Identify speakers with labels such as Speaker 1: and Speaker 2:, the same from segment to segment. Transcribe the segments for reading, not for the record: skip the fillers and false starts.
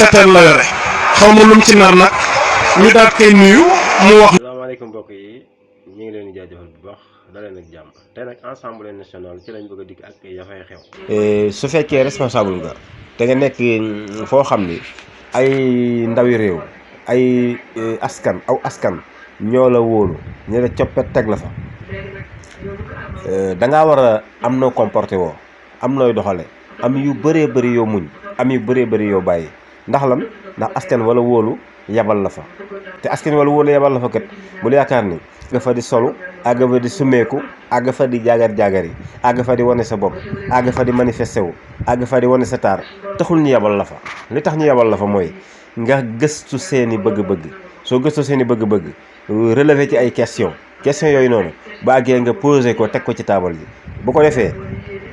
Speaker 1: fetel la yore xaw ma lu mu ci nar nag ñu daal koy nuyu mu wax.
Speaker 2: asalaamaaleykum mbokk yi ñu ngi leen di jaajëfal bu baax daleen ak jàmm tey nag assemblée nationale ci lañ bëgg a dikk ak ya fay xew.
Speaker 3: su fekkee responsable nga te nga nekk foo xam ni ay ndawi réew ay aw askan ñoo la wóolu ñu la coppet teg la fa da ngaa war a am noo comporté woo am nooy doxale am yu bëree bëri yoo muñ am yu bëree bëri yoo bàyyi ndax lan ndax askan wala wóolu yabal la fa te askan wala wóolu yabal la fa kat bul yaakaar ni nga fa di solu àgg fa di sumeeku àgg fa di jaagar yi àgg fa di wane sa bopp àgg fa di manifesté wu àgg fa di wane sa taar taxul ñu yabal la fa li tax ñu yabal la fa mooy nga gëstu seeni bëgg-bëgg soo gëstu seeni bëgg-bëgg relever ci ay question yooyu noonu ba àggee nga posé ko teg ko ci taabal ji bu ko defee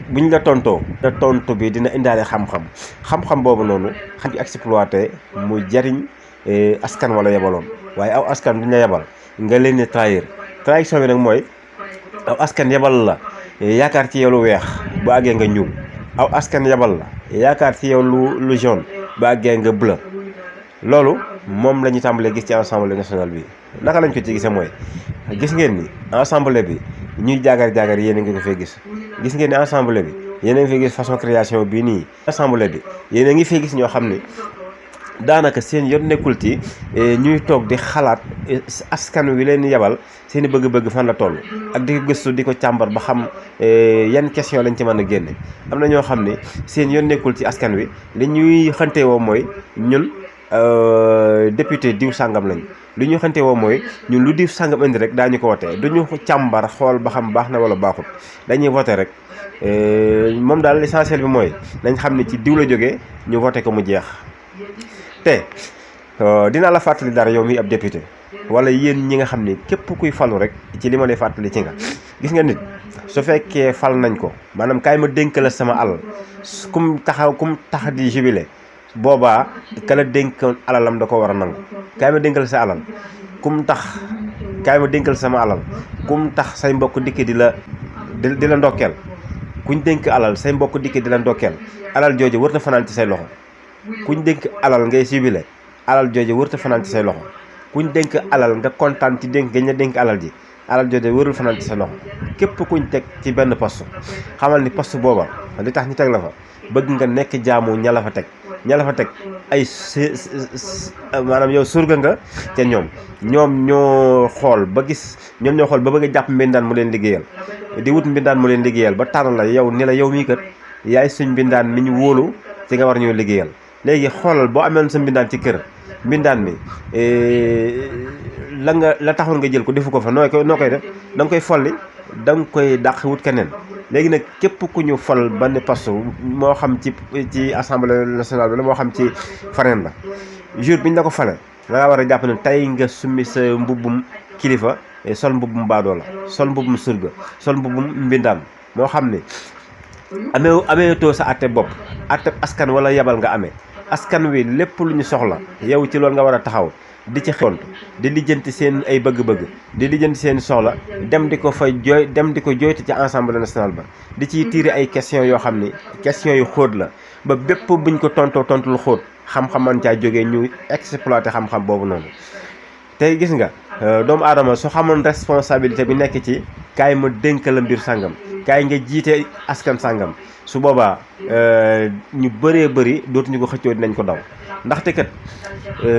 Speaker 3: buñ la tontoo la tontu bi dina indaale xam-xam boobu noonu xam ci exploité mu jariñ askan wala yabaloon waaye aw askan duñ la yabal nga leen di trahison bi nag mooy aw askan yabal la yaakaar ci yow lu weex bu àggee nga ñuul aw askan yabal la yaakaar ci yow lu jaune bu àggee nga bleu loolu moom la ñu tàmbalee gis ci assemblée nationale bi naka lañ ko ci gisee mooy gis ngeen ni assemblée bi ñuy jaagar yéen a ngi ko fee gis ngeen ni assemblée bi yéen a ngi fee gis façon création bii nii assemblée bi yéen a ngi fee gis ñoo xam ni daanaka seen yoon nekkul ci ñuy toog di xalaat askan wi leen yebal seen i bëgg-bëgg fan la toll ak di ko gëstu di ko càmbar ba xam yan question lañ ci mën a génne am na ñoo xam ne seen yoon nekkul ci askan wi li ñuy xante woo mooy ñun député diw sàngam lañ li ñuy xante woo mooy ñun lu diw sàngam indi rek daañu ko wote duñu càmbar xool ba xam baax na wala baaxut dañuy voté rek moom daal l'essentiel bi mooy nañ xam ne ci diw la jógee ñu voté ko mu jeex te dinaa la fàttali dara yow mi ab député wala yéen ñi nga xam ni képp kuy falu rek ci li ma lay fàttali ci nga gis nga nit su fekkee fal nañ ko maanaam kaay ma dénk la sama alal kum tax di jubilé boobaa ka la dénk alalam da ko war a nangu kaay ma dénkal sa alal kaay ma dénkal sama alal kum tax say mbokk dikk di la ndokkeel kuñ dénk alal say mbokk dikk di la ndokkeel alal jooju wërta fanaan ci say loxo kuñ dénk alal ngay sibile alal jooju wërta fanaan ci say loxo kuñ dénk alal nga kontaan ci dénk gañ la dénk alal ji alal jooju wërul fanaan ci say loxo képp kuñ teg ci benn poste xamal ni poste booba li tax ñu teg la fa bëgg nga nekk jaamu ña la fa teg ay maanaam yow surga nga te ñoom ñoo xool ba bëgg a jàpp mbindaan mu leen liggéeyal di wut mbindaan mu leen liggéeyal ba tànn la yow ni la yow mii kat yaay suñ mbindaan mi ñu wóolu ci nga war ñoo liggéeyal léegi xoolal boo amoon sa mbindaan ci kër mbindaan mi la taxoon nga jël ko defu ko fa noo koy def da nga koy folli da nga koy dàq wut keneen léegi nag képp ku ñu fol ba ne poste moo xam ci assemblée nationale bi la moo xam ci faneen la jour bi ñu la ko fale da nga war a jàpp ne tey nga summi sa mbubbum kilifa sol mbubbum baadoo la sol mbubbum surga sol mbubbum mbindaan moo xam ne amee too sa àtte bopp àtte askan wala yabal nga amee askan wi lépp lu ñu soxla yow ci loolu nga war a taxaw di ci xont di lijjanti seen ay bëgg-bëgg di lijjanti seen soxla dem di ko jooytu ci assemblée nationale ba di ciy tirer ay question yoo xam ni question yu xóot la ba bépp buñ ko tontul xóot xam-xam man caa jógee ñu exploité xam-xam boobu noonu tey gis nga doomu aadama su xamoon responsabilité bi nekk ci kaay ma dénk la mbir sàngam kaay nga jiite askan sàngam su boobaa ñu bëree bëri dootuñu ko xëccoo dinañ ko daw ndaxte kat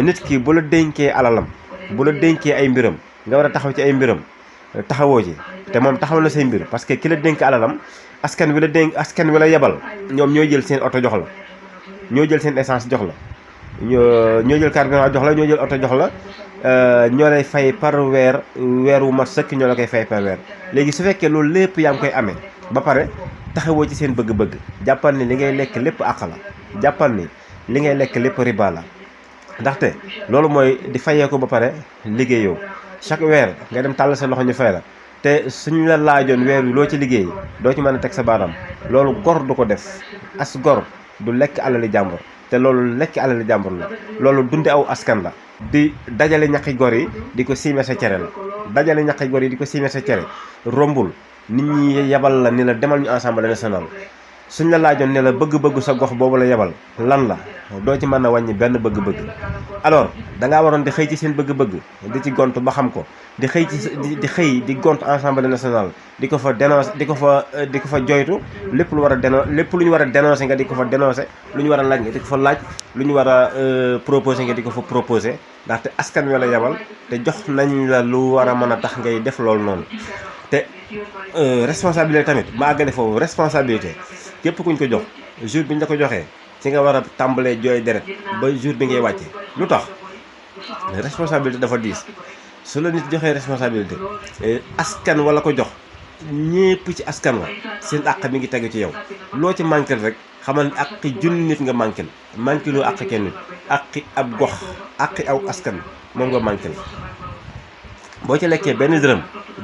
Speaker 3: nit ki bu la dénkee alalam bu la dénkee ay mbiram nga war a taxaw ci ay mbiram taxawoo ci te moom taxaw na say mbir parce que ki la dénk alalam askan wi la yebal ñoom ñoo jël seen oto jox la ñoo jël seen essence jox la ñoo jël carburant jox la ñoo jël oto jox la ñoo lay fay par weer wu mat sëkk ñoo la koy fay par weer léegi su fekkee loolu lépp yaa ngi koy amee ba pare taxawoo ci seen bëgg-bëgg jàppal ni li ngay lekk lépp àq la jàppal ni li ngay lekk lépp riba la ndaxte loolu mooy di fayee ko ba pare liggéeyoo chaque weer nga dem tàll sa loxo ñu fay la te suñu la laajoon weer wi loo ci liggéey doo ci mën a teg sa baaraam loolu gor du ko def as gor du lekk alali jàmbur te loolu lekk alali jàmbur la loolu dunde aw askan la di dajale ñaqi gor yi di ko siime sa cere la dajale ñaqi gor yi di ko siime sa cere rombul nit ñi yabal la ni la demal ñu assemblée nationale suñ la laajoon ne la bëgg-bëgg sa gox boobu la yebal lan la doo ci mën a wàññi benn bëgg-bëgg alors dangaa waroon di xëy ci seen bëgg-bëgg di ci gont ba xam ko di xëy ci di xëy di gont Assemblée nationale di ko fa dénoncer di ko fa joytu lépp lu war a lépp lu ñu war a dénoncer nga di ko fa dénoncer lu ñu war a laaj nga di ko fa laaj lu ñu war a proposer nga di ko fa proposer ndaxte askan wi la yebal te jox nañ la lu war a mën a tax ngay def loolu noonu te responsabilité tamit ma àggale foofu responsabilité képp kuñ ko jox jour bi ñu la ko joxee ci nga war a tàmbalee jooy deret ba jour bi ngay wàcce lu tax responsabilité dafa diis su la nit joxee responsabilité askan wala ko jox ñépp ci askan wa seen àq mi ngi tegu ci yow loo ci manqué rek xamal ni àqi junni nit nga manqué loo àq kenn nit àqi ab gox àqi aw askan moom nga manqué boo ci lekkee benn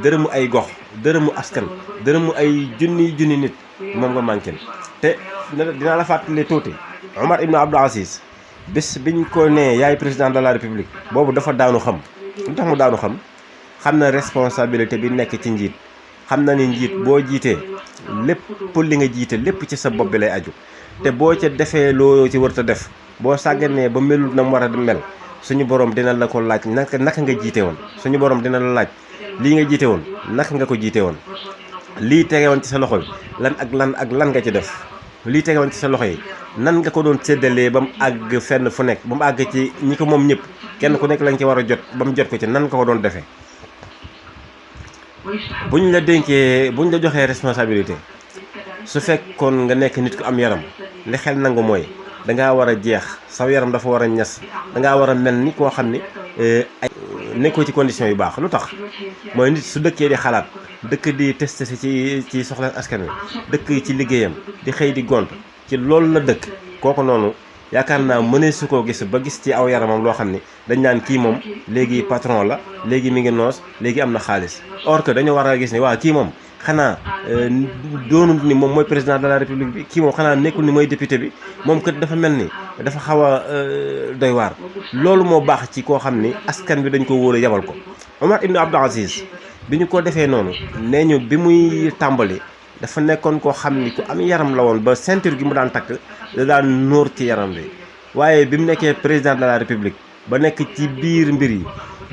Speaker 3: dërëmu ay gox dërëmu askan dërëmu ay junni nit moom nga manqué te dinaa la fàttali tuuti Omar Ibn Abdul Aziz bés biñ ko nee yaay président de la république boobu dafa daanu xam lu tax mu daanu xam na responsabilité bi nekk ci njiit xam na ni njiit boo jiitee lépp li nga jiite lépp ci sa bopp bi lay aju te boo ca defee loo ci warta def boo sàgganee ba melul na mu war a mel suñu borom dina la ko laaj naka nga jiite woon suñu borom dina la laaj lii nga jiite woon naka nga ko jiite woon lii tege woon ci sa loxo yi lan nga ci def lii tege woon ci sa loxo yi nan nga ko doon séddalee ba mu àgg fenn fu nekk ba mu àgg ci ñi ko moom ñëpp kenn ku nekk lañ ci war a jot ba mu jot ko ci nan nga ko doon defee buñ la joxee responsabilité su fekkoon nga nekk nit ku am yaram li xel nangu mooy dangaa war a jeex saw yaram dafa war a ñas dangaa war a mel ni koo xam ni ay nekkoo ci condition yu baax lu tax mooy nit su dëkkee di xalaat dëkk di testé ci soxla askan wi dëkk ci liggéeyam di xëy di gont ci loolu la dëkk kooku noonu yaakaar naa mënee su koo gis ba gis ci aw yaramam loo xam ni dañ naan kii moom léegi patron la léegi mi ngi noos léegi am na xaalis or que dañoo war a gis ni waaw kii moom xanaa doonul ni moom mooy président de la république bi kii moom xanaa nekkul ni mooy député bi moom kat dafa mel ni dafa xaw a doy waar loolu moo baax ci koo xam ni askan bi dañ ko wóolu yabal ko Omar Ibn Abdul Aziz bi ñu ko defee noonu nee ñu bi muy tàmbali dafa nekkoon koo xam ni ku am yaram la woon ba ceinture gi mu daan takk da daan nóor ci yaram bi waaye bi mu nekkee président de la république ba nekk ci biir mbir yi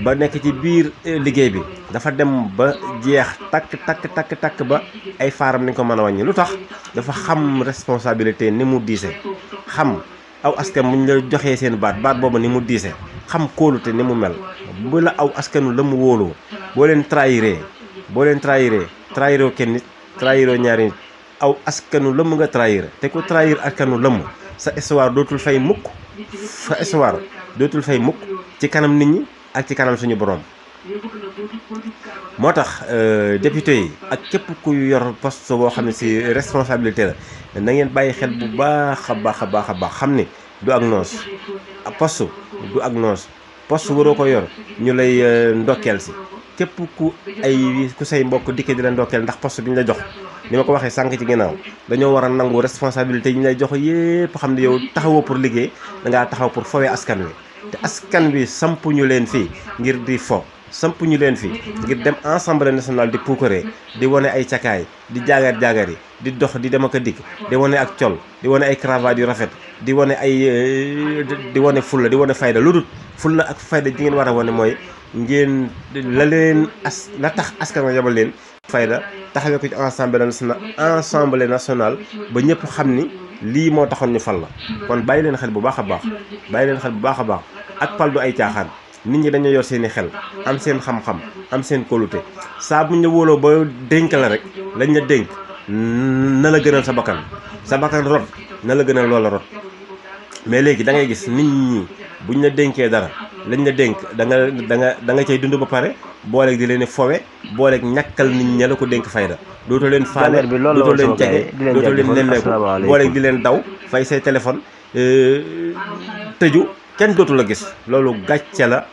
Speaker 3: ba nekk ci biir liggéey bi dafa dem ba jeex takk ba ay faaram nañ ko mën a wàññi lu tax dafa xam responsabilité ni mu diise xam aw askan bu ñu la joxee seen baat boobu ni mu diise xam kóolute ni mu mel bu la aw askanu la mu wóoloo boo leen trahiroo kenn nit trahiroo ñaari nit aw askanu lëmm nga trahir te ku trahir askanu lëmm sa histoire dootul fay mukk ci kanam nit ñi ak ci kanam suñu borom moo tax député yi ak képp ku yor poste boo xam ne ci responsabilité la na ngeen bàyyi xel bu baax a baax xam ni du ak noos poste du ak noos poste waroo ko yor ñu lay ndokkeel si képp ku say mbokk dikkee di la ndokkeel ndax poste bi ñu la jox ni ma ko waxee sànq ci ginnaaw dañoo war a nangu responsabilité yi ñu lay jox yépp xam ne yow taxawoo pour liggéey dangaa taxaw pour fowee askan wi te askan wi sampuñu leen fii ngir di fo sampuñu leen fii ngir dem Assemblée nationale di puukaree di wane ay cakaay di jaagar yi di dox di dem ak a dikk di wane ak col di wane ay cravate yu rafet di wane di wane fulla di wane fayda lu dul fulla ak fayda ji ngeen war a wane mooy ngeen la tax askan wi yabal leen fayda taxawee ko ci Assemblée nationale ba ñëpp xam ni lii moo taxoon ñu fal la kon bàyyi leen xel bu baax a baax ak pal du ay caaxaan nit ñi dañoo yor seeni xel am seen xam-xam am seen kóolute saa bu ñu wóoloo ba dénk la rek lañ la dénk na la gënal sa bakkan rot na la gënal loola rot mais léegi da ngay gis nit ñi buñ la dénkee dara lañ la dénk da nga cay dund ba pare booleeg di leen fowe booleeg ñàkkal nit ña la ko dénk fayda dootoo leen faale dootoo leen jege dootoo leen nemmeeku booleeg di leen daw fay say téléphone tëju kenn dootu la gis loolu gàcce la